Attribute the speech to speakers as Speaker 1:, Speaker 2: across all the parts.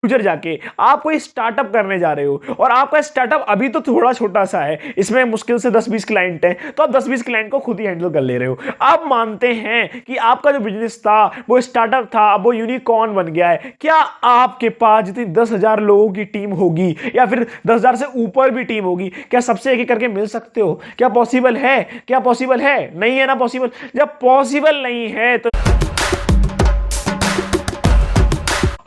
Speaker 1: Future जाके आप कोई स्टार्टअप करने जा रहे हो और आपका स्टार्टअप अभी तो थोड़ा छोटा सा है, इसमें मुश्किल से 10-20 क्लाइंट हैं, तो आप 10-20 क्लाइंट को खुद ही हैंडल कर ले रहे हो। आप मानते हैं कि आपका जो बिजनेस था वो स्टार्टअप था, अब वो यूनिकॉर्न बन गया है। क्या आपके पास जितनी 10,000 लोगों की टीम होगी या फिर 10,000 से ऊपर भी टीम होगी, क्या सबसे एक एक करके मिल सकते हो? क्या पॉसिबल है? क्या पॉसिबल है? नहीं है ना पॉसिबल। जब पॉसिबल नहीं है तो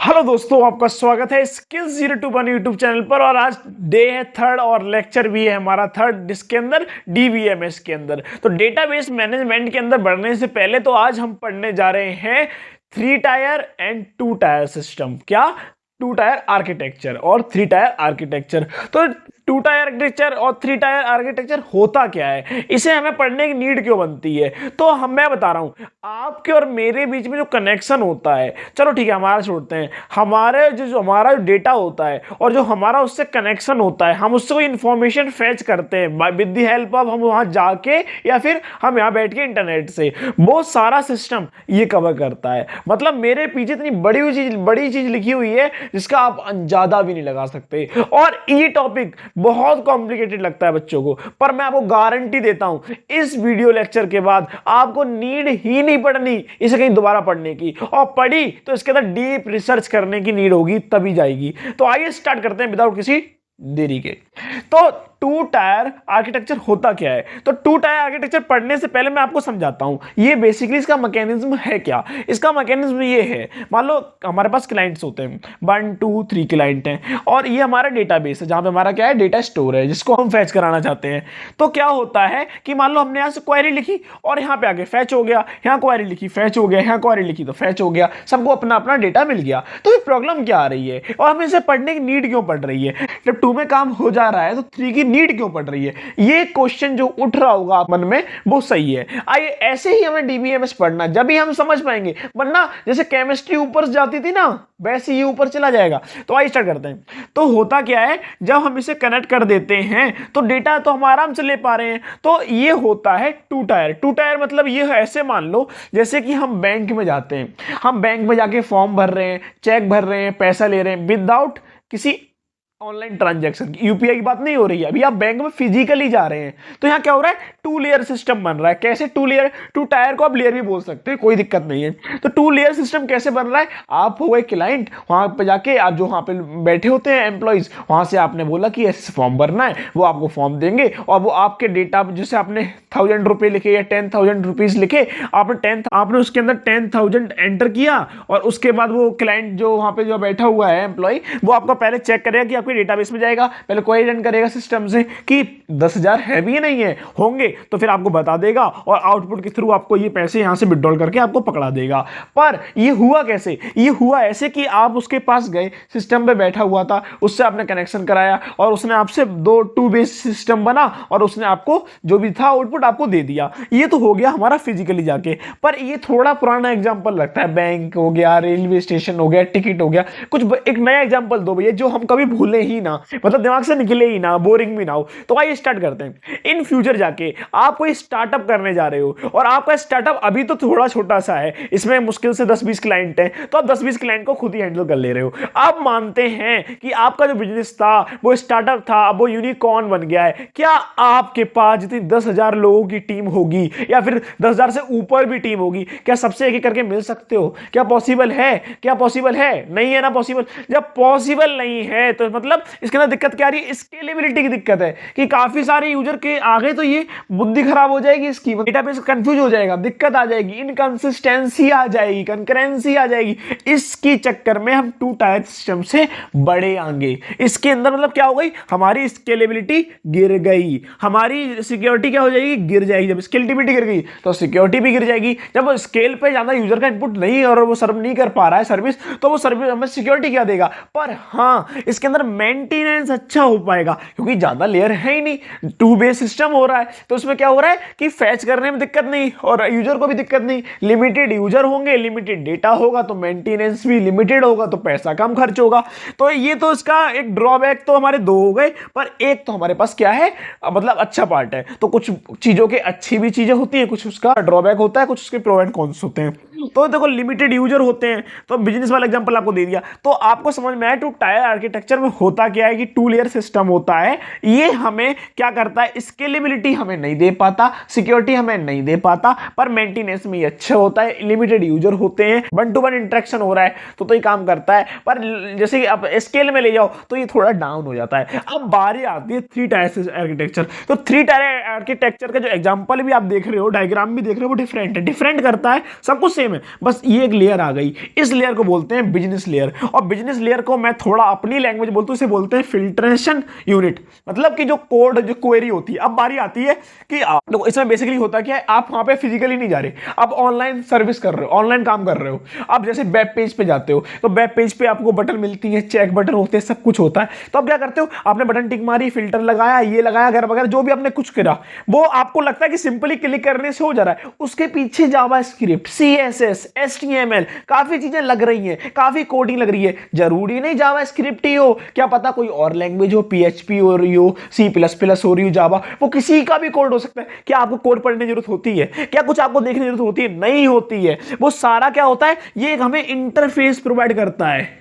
Speaker 1: हेलो दोस्तों, आपका स्वागत है स्किल्स 021 यूट्यूब चैनल पर। और आज डे है थर्ड और लेक्चर भी है हमारा थर्ड, जिसके अंदर डीबीएमएस के अंदर। तो डेटाबेस मैनेजमेंट के अंदर बढ़ने से पहले तो आज हम पढ़ने जा रहे हैं 3 टायर एंड 2 टायर सिस्टम। क्या? 2 टायर आर्किटेक्चर और 3 टायर आर्किटेक्चर। तो 2 टायर आर्किटेक्चर और 3 टायर आर्किटेक्चर होता क्या है, इसे हमें पढ़ने की नीड क्यों बनती है? तो मैं बता रहा हूं, आपके और मेरे बीच में जो कनेक्शन होता है, चलो ठीक है हमारा छोड़ते हैं, हमारे जो हमारा डेटा होता है और जो हमारा उससे कनेक्शन होता है, हम उससे कोई इंफॉर्मेशन फेच करते हैं विद द हेल्प ऑफ, हम वहां जाके या फिर हम यहाँ बैठ के इंटरनेट से, वो सारा सिस्टम ये कवर करता है। मतलब मेरे पीछे इतनी बड़ी चीज लिखी हुई है जिसका आप अंदाजा भी नहीं लगा सकते। और ये टॉपिक बहुत कॉम्प्लिकेटेड लगता है बच्चों को, पर मैं आपको गारंटी देता हूं इस वीडियो लेक्चर के बाद आपको नीड ही नहीं पड़नी इसे कहीं दोबारा पढ़ने की, और पढ़ी तो इसके अंदर डीप रिसर्च करने की नीड होगी तभी जाएगी। तो आइए स्टार्ट करते हैं विदाउट किसी देरी के। तो 2 टायर आर्किटेक्चर होता क्या है? तो 2 टायर आर्किटेक्चर पढ़ने से पहले मैं आपको समझाता हूं ये बेसिकली इसका मैकेनिज्म है क्या। इसका मैकेनिज्म ये है, मान लो हमारे पास क्लाइंट्स होते हैं, 1 2 3 क्लाइंट हैं, और ये हमारा डेटाबेस है जहां पे हमारा क्या है, डेटा स्टोर है जिसको हम फैच कराना चाहते हैं। तो क्या होता है कि मान लो हमने यहां से क्वेरी लिखी और यहां पे आके फैच हो गया, यहां क्वेरी लिखी फैच हो गया, यहां क्वेरी लिखी तो फैच हो गया, सबको अपना अपना डेटा मिल गया। तो फिर प्रॉब्लम क्या आ रही है और हमें इसे पढ़ने की नीड क्यों पड़ रही है? जब 2 में काम हो जा रहा है तो 3 की नीड क्यों पड़ रही है? ये क्वेश्चन जो उठ रहा होगा आप मन में, वो सही है। आइए ऐसे ही हमें डीबीएमएस पढ़ना, जब भी हम समझ पाएंगे, वरना जैसे केमिस्ट्री ऊपर जाती थी ना, वैसे ही ऊपर चला जाएगा। तो आइए स्टार्ट करते हैं। तो होता क्या है, जब हम इसे कनेक्ट कर देते हैं तो डेटा तो हम आराम से ले पा रहे हैं। तो ये होता है 2 टायर। 2 टायर मतलब ये ऐसे मान लो जैसे कि हम बैंक में जाते हैं, हम बैंक में जाके फॉर्म भर रहे हैं, चेक भर रहे हैं, पैसा ले रहे हैं विदाउट किसी ऑनलाइन ट्रांजैक्शन, यूपीआई की बात नहीं हो रही है, अभी आप बैंक में फिजिकली जा रहे हैं। तो यहां क्या हो रहा है, 2 लेयर सिस्टम बन रहा है। कैसे 2 लेयर? 2 टायर को आप लेयर भी बोल सकते हैं, कोई दिक्कत नहीं है। तो 2 लेयर सिस्टम कैसे बन रहा है? आप हो गए क्लाइंट, वहां पे जाके आप जो वहां पे बैठे होते हैं एम्प्लॉइज, वहां से आपने बोला कि ऐसे फॉर्म भरना है, वो आपको फॉर्म देंगे और वो आपके डेटा, जैसे आपने 1,000 रुपए लिखे या 10,000 रुपीज लिखे, आपने उसके अंदर 10,000 एंटर किया, और उसके बाद वो क्लाइंट जो वहां पे जो बैठा हुआ है एम्प्लॉय, वो आपको पहले चेक करेगा कि डेटाबेस में जाएगा, पहले क्वेरी रन करेगा सिस्टम से कि 10,000 है भी नहीं है, होंगे तो फिर आपको बता देगा और आउटपुट के थ्रू आपको ये पैसे यहां से विड्रॉल करके आपको पकड़ा देगा। पर ये हुआ कैसे? ये हुआ ऐसे कि आप उसके पास गए, सिस्टम पे बैठा हुआ था, उससे आपने कनेक्शन कराया और उसने आपसे 2 बेस सिस्टम बना और उसने आपको जो भी था आउटपुट आपको दे दिया। ये तो हो गया हमारा फिजिकली जाके। पर ये थोड़ा पुराना एग्जांपल लगता है, बैंक हो गया, रेलवे स्टेशन हो गया, टिकट हो गया, कुछ एक नया एग्जांपल दो भैया जो हम कभी भूले ही ना, मतलब दिमाग से निकले ही ना, बोरिंग भी ना हो। तो आइए स्टार्ट करते हैं। इन फ्यूचर जाके आप कोई स्टार्टअप करने जा रहे हो और आपका स्टार्टअप अभी तो थोड़ा छोटा सा है, इसमें मुश्किल से 10-20 क्लाइंट हैं, तो आप 10-20 क्लाइंट को खुद ही हैंडल कर ले रहे हो। आप मानते हैं कि आपका जो बिजनेस था वो स्टार्टअप था, अब वो यूनिकॉर्न बन गया है। क्या आपके पास जितनी 10,000 लोगों की टीम होगी या फिर 10,000 से ऊपर भी टीम होगी, क्या सबसे एक एक करके मिल सकते हो? क्या पॉसिबल है? क्या पॉसिबल है? नहीं है ना पॉसिबल। जब पॉसिबल नहीं है तो मतलब इसके अंदर दिक्कत क्या आ रही है? स्केलेबिलिटी की दिक्कत है कि काफी सारे यूजर के आगे तो ये बुद्धि खराब हो जाएगी, इसकी डेटाबेस कंफ्यूज हो जाएगा, दिक्कत आ जाएगी, इनकंसिस्टेंसी आ जाएगी, कंकरेंसी आ जाएगी। इसकी चक्कर में हम 2 टायर सिस्टम से बड़े आएंगे। इसके अंदर मतलब क्या हो गई, हमारी स्केलेबिलिटी गिर गई, हमारी सिक्योरिटी क्या हो जाएगी, गिर जाएगी। जब स्केलेबिलिटी गिर गई तो सिक्योरिटी भी गिर जाएगी। जब वो स्केल पे ज्यादा यूजर का इनपुट नहीं और वो सर्व नहीं कर पा रहा है सर्विस, तो वो सर्विस हमें सिक्योरिटी क्या देगा? पर हाँ, इसके अंदर मेंटेनेंस अच्छा हो पाएगा क्योंकि ज्यादा लेयर है ही नहीं, 2 बेस सिस्टम हो रहा है। तो उसमें क्या हो रहा है कि फैच करने में दिक्कत नहीं और यूजर को भी दिक्कत नहीं। लिमिटेड यूजर होंगे, लिमिटेड डेटा होगा, तो मेंटेनेंस भी लिमिटेड होगा, तो पैसा कम खर्च होगा। तो ये तो इसका एक ड्रॉबैक तो हमारे 2 हो गए, पर एक तो हमारे पास क्या है, मतलब अच्छा पार्ट है। तो कुछ चीजों के अच्छी भी चीजें होती है, कुछ उसका ड्रॉबैक होता है, कुछ उसके प्रो एंड कॉन्स होते हैं। तो देखो लिमिटेड यूजर होते हैं, तो बिजनेस वाला एग्जांपल आपको दे दिया, तो आपको समझ में आया टू टायर आर्किटेक्चर में होता क्या है कि 2 लेयर सिस्टम होता है। ये हमें क्या करता है, स्केलेबिलिटी हमें नहीं दे पाता, सिक्योरिटी हमें नहीं दे पाता, पर मेंटेनेंस में ये अच्छा होता है। लिमिटेड यूजर होते हैं, 1 to 1 इंटरेक्शन हो रहा है तो ये काम करता है, पर जैसे कि आप स्केल में ले जाओ तो ये थोड़ा डाउन हो जाता है। अब बारी आती है 3 टायर आर्किटेक्चर। तो 3 टायर आर्किटेक्चर का जो एग्जांपल भी आप देख रहे हो, डायग्राम भी देख रहे हो, वो डिफरेंट है, डिफरेंट करता है, सब कुछ सेम है, बस ये एक लेयर आ गई। इस लेयर को बोलते हैं बिजनेस लेयर, और बिजनेस लेयर को मैं थोड़ा अपनी लैंग्वेज बोलता हूं, इसे बोलते हैं फिल्ट्रेशन यूनिट। मतलब कि जो कोड, जो क्वेरी होती है। अब बारी आती है कि देखो इसमें बेसिकली होता क्या है, आप वहां पे फिजिकली नहीं जा रहे, आप ऑनलाइन सर्विस कर रहे हो, ऑनलाइन काम कर रहे हो। आप जैसे वेब पेज पे जाते हो, तो वेब पेज पे आपको बटन मिलती है, चेक बटन होते हैं, सब कुछ होता है। तो आप क्या करते हो, आपने बटन टिक मारी, फिल्टर लगाया, ये लगाया, वगैरह वगैरह, जो भी आपने कुछ करा, वो आपको लगता है कि सिंपली क्लिक करने से हो जा रहा है। उसके पीछे जावास्क्रिप्ट, CSS, HTML, काफी चीजें लग रही हैं, काफी कोडिंग लग रही है। जरूरी नहीं जावास्क्रिप्ट ही हो, क्या पता कोई और लैंग्वेज हो, PHP हो रही हो, C++ हो रही हो, जावा, वो किसी का भी कोड हो सकता है। क्या आपको कोड पढ़ने की जरूरत होती है? क्या कुछ आपको देखने की जरूरत होती है? नहीं होती है। वो सारा क्या होता है, ये हमें इंटरफेस प्रोवाइड करता है।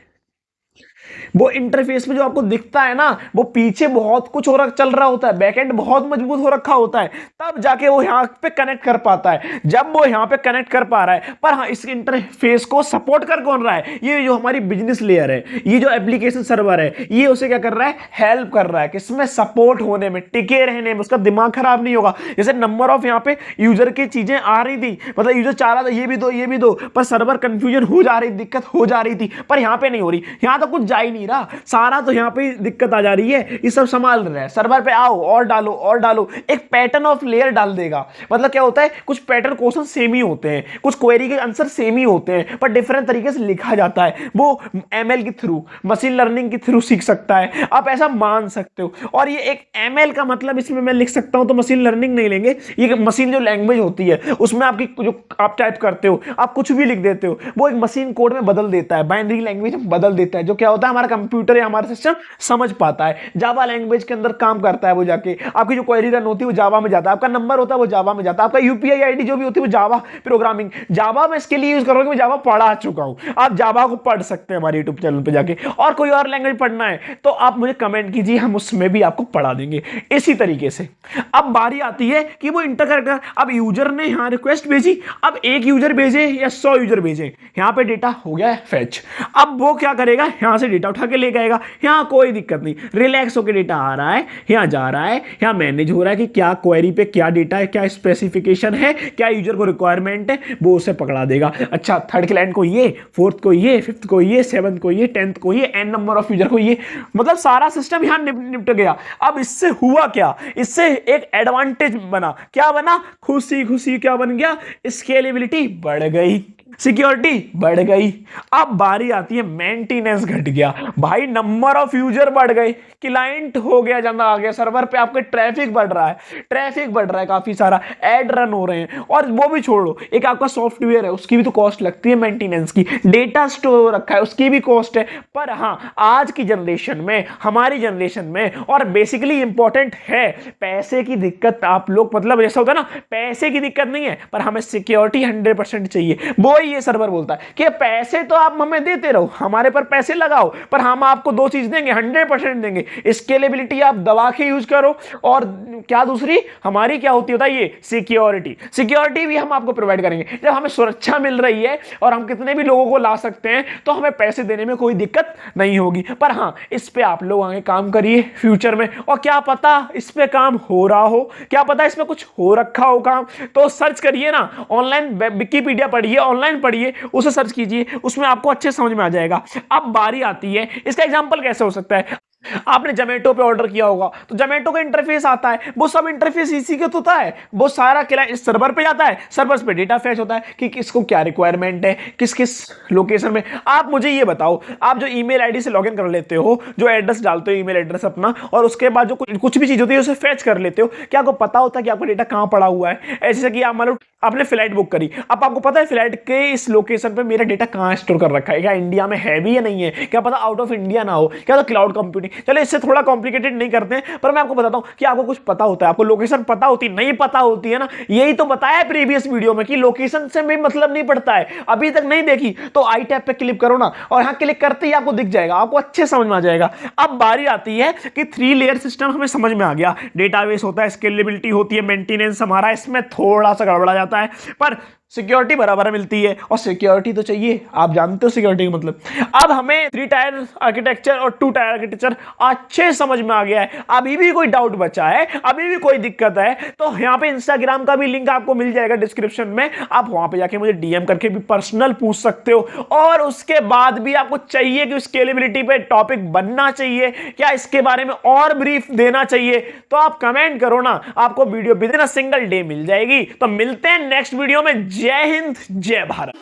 Speaker 1: वो इंटरफेस में जो आपको दिखता है ना, वो पीछे बहुत कुछ हो रहा चल रहा होता है, बैकएंड बहुत मजबूत हो रखा होता है, तब जाके वो यहां पे कनेक्ट कर पाता है। जब वो यहां पे कनेक्ट कर पा रहा है, पर हाँ, इस इंटरफेस को सपोर्ट कर कौन रहा है, ये जो हमारी बिजनेस लेयर है, ये जो एप्लीकेशन सर्वर है, ये उसे क्या कर रहा है, हेल्प कर रहा है किसमें, सपोर्ट होने में, टिके रहने में, उसका दिमाग खराब नहीं होगा। जैसे नंबर ऑफ यहां पे यूजर की चीजें आ रही थी, मतलब यूजर चाह रहा था ये भी दो, ये भी दो, पर सर्वर कंफ्यूजन हो जा रही, दिक्कत हो जा रही थी, पर यहां पे नहीं हो रही, यहां तो कुछ जा ही नहीं रहा, सारा तो यहां पे दिक्कत आ जा रही है। ये सब संभाल रहा है, सर्वर पे आओ और डालो और डालो, एक पैटर्न ऑफ लेयर डाल देगा। मतलब क्या होता है, कुछ पैटर्न क्वेश्चन सेम ही होते हैं, कुछ क्वेरी के आंसर सेम ही होते हैं, पर डिफरेंट तरीके से लिखा जाता है। वो ML के थ्रू, मशीन लर्निंग के थ्रू सीख सकता है, आप ऐसा मान सकते हो। और ये एक ML का मतलब इसमें मैं लिख सकता हूं, तो मशीन लर्निंग नहीं लेंगे, ये मशीन जो लैंग्वेज होती है, उसमें आपकी जो आप टाइप करते हो, आप कुछ भी लिख देते हो, वो एक मशीन कोड में बदल देता है, बाइनरी लैंग्वेज में बदल देता है, जो क्या होता है, हमारा कंप्यूटर या हमारा सिस्टम समझ पाता है। जावा लैंग्वेज के अंदर काम करता है, वो जाके आपकी जो क्वेरी रन होती है वो जावा में जाता है, आपका नंबर होता है वो जावा में जाता है, आपका यूपीआई आईडी जो भी होती है वो जावा प्रोग्रामिंग, जावा में इसके लिए यूज करोगे। मैं जावा पढ़ा चुका हूं, आप जावा को पढ़ सकते हैं हमारे यूट्यूब चैनल पे जाके। और कोई और लैंग्वेज पढ़ना है तो आप मुझे कमेंट कीजिए, हम उसमें भी आपको पढ़ा देंगे इसी तरीके से। अब बारी आती है कि वो इंटर, अब यूजर ने यहां रिक्वेस्ट भेजी, अब एक यूजर भेजे या 100 यूजर भेजे, यहां पे डेटा हो गया है फेच। अब वो क्या करेगा, यहां से डेटा उठा के ले जाएगा, यहां कोई दिक्कत नहीं, रिलैक्स होकर डेटा आ रहा है, यहां जा रहा है, यहां मैनेज हो रहा है कि क्या क्वेरी पे क्या डेटा है, क्या स्पेसिफिकेशन है, क्या यूजर को रिक्वायरमेंट है, वो उसे पकड़ा देगा। अच्छा, थर्ड क्लाइंट को ये, फोर्थ को ये, फिफ्थ को ये, सेवंथ को ये, 10th को ये, एन नंबर ऑफ यूजर को ये, मतलब सारा सिस्टम यहां निपट गया। अब इससे हुआ क्या, इससे एक एडवांटेज बना, क्या बना, खुशी खुशी क्या बन गया, स्केलेबिलिटी बढ़ गई, सिक्योरिटी बढ़ गई। अब बारी आती है मेंटेनेंस घट गया, भाई नंबर ऑफ यूजर बढ़ गए, क्लाइंट हो गया ज्यादा आ गया, सर्वर पे आपके ट्रैफिक बढ़ रहा है, ट्रैफिक बढ़ रहा है, काफी सारा ऐड रन हो रहे हैं। और वो भी छोड़ो, एक आपका सॉफ्टवेयर है, उसकी भी तो कॉस्ट लगती है मेंटेनेंस की, डेटा स्टोर रखा है उसकी भी कॉस्ट है। पर हाँ, आज की जनरेशन में, हमारी जनरेशन में, और बेसिकली इंपॉर्टेंट है, पैसे की दिक्कत आप लोग, मतलब ऐसा होता है ना, पैसे की दिक्कत नहीं है, पर हमें सिक्योरिटी 100% चाहिए। वो ये सर्वर बोलता है कि पैसे तो आप हमें देते रहो, हमारे पर पैसे लगाओ, पर हम आपको दो चीज देंगे, 100% देंगे, स्केलेबिलिटी आप दबा के यूज करो, और क्या दूसरी हमारी क्या होती है ये सिक्योरिटी, सिक्योरिटी भी हम आपको प्रोवाइड करेंगे। जब हमें सुरक्षा मिल रही है और हम कितने भी लोगों को ला सकते हैं, तो हमें पैसे देने में कोई दिक्कत नहीं होगी। पर हाँ, इस पे आप लोग आगे काम करिए फ्यूचर में, और क्या पता इस पे काम हो रहा हो, क्या पता इसमें कुछ हो रखा हो काम, तो सर्च करिए ना, ऑनलाइन विकिपीडिया पढ़िए, ऑनलाइन पढ़िए, उसे सर्च कीजिए, उसमें आपको अच्छे समझ में आ जाएगा। अब बारी आती है, इसका एग्जांपल कैसे हो सकता है, आपने जोमेटो पे ऑर्डर किया होगा, तो जोमेटो का इंटरफेस आता है, वो सब इंटरफेस इसी के होता है, वो सारा क्लाइंट सर्वर पे जाता है, सर्वर पे डेटा फैच होता है कि किसको क्या रिक्वायरमेंट है, किस किस लोकेशन में। आप मुझे ये बताओ, आप जो ईमेल आईडी से लॉगिन कर लेते हो, जो एड्रेस डालते हो ईमेल एड्रेस अपना, और उसके बाद जो कुछ भी चीज होती है उसे फैच कर लेते हो, क्या आपको पता होता है कि आपका डेटा कहां पड़ा हुआ है? ऐसे कि आप मान लो आपने फ्लाइट बुक करी, अब आपको पता है फ्लाइट के इस लोकेशन पे मेरा डेटा कहां स्टोर कर रखा है, क्या इंडिया में है भी या नहीं है, क्या पता आउट ऑफ इंडिया ना हो, क्या तो क्लाउड कंप्यूटिंग, चलो इससे थोड़ा कॉम्प्लिकेटेड नहीं करते हैं, पर मैं आपको बताता हूं कि आपको कुछ पता होता है, आपको लोकेशन पता होती नहीं पता होती है ना, यही तो बताया है प्रीवियस वीडियो में कि लोकेशन से भी मतलब नहीं पड़ता है। अभी तक नहीं देखी तो आई टैब पे क्लिक करो ना, और यहां क्लिक करते ही आपको दिख जाएगा, आपको अच्छे समझ में आ जाएगा। अब बारी आती है कि 3 लेयर सिस्टम हमें समझ में आ गया, डेटाबेस होता है, स्केलेबिलिटी होती है, मेंटेनेंस हमारा इसमें थोड़ा सा गड़बड़ा जाता है, पर सिक्योरिटी बराबर मिलती है, और सिक्योरिटी तो चाहिए, आप जानते हो सिक्योरिटी का मतलब। अब हमें 3 टायर आर्किटेक्चर और 2 टायर आर्किटेक्चर अच्छे समझ में आ गया है। अभी भी कोई डाउट बचा है, अभी भी कोई दिक्कत है, तो यहां पे इंस्टाग्राम का भी लिंक आपको मिल जाएगा डिस्क्रिप्शन में, आप वहां पे जाके मुझे डीएम करके भी पर्सनल पूछ सकते हो। और उसके बाद भी आपको चाहिए कि स्केलेबिलिटी पे टॉपिक बनना चाहिए, क्या इसके बारे में और ब्रीफ देना चाहिए, तो आप कमेंट करो ना, आपको video with in a single day meal जाएगी। तो मिलते हैं नेक्स्ट वीडियो में। जय हिंद, जय भारत।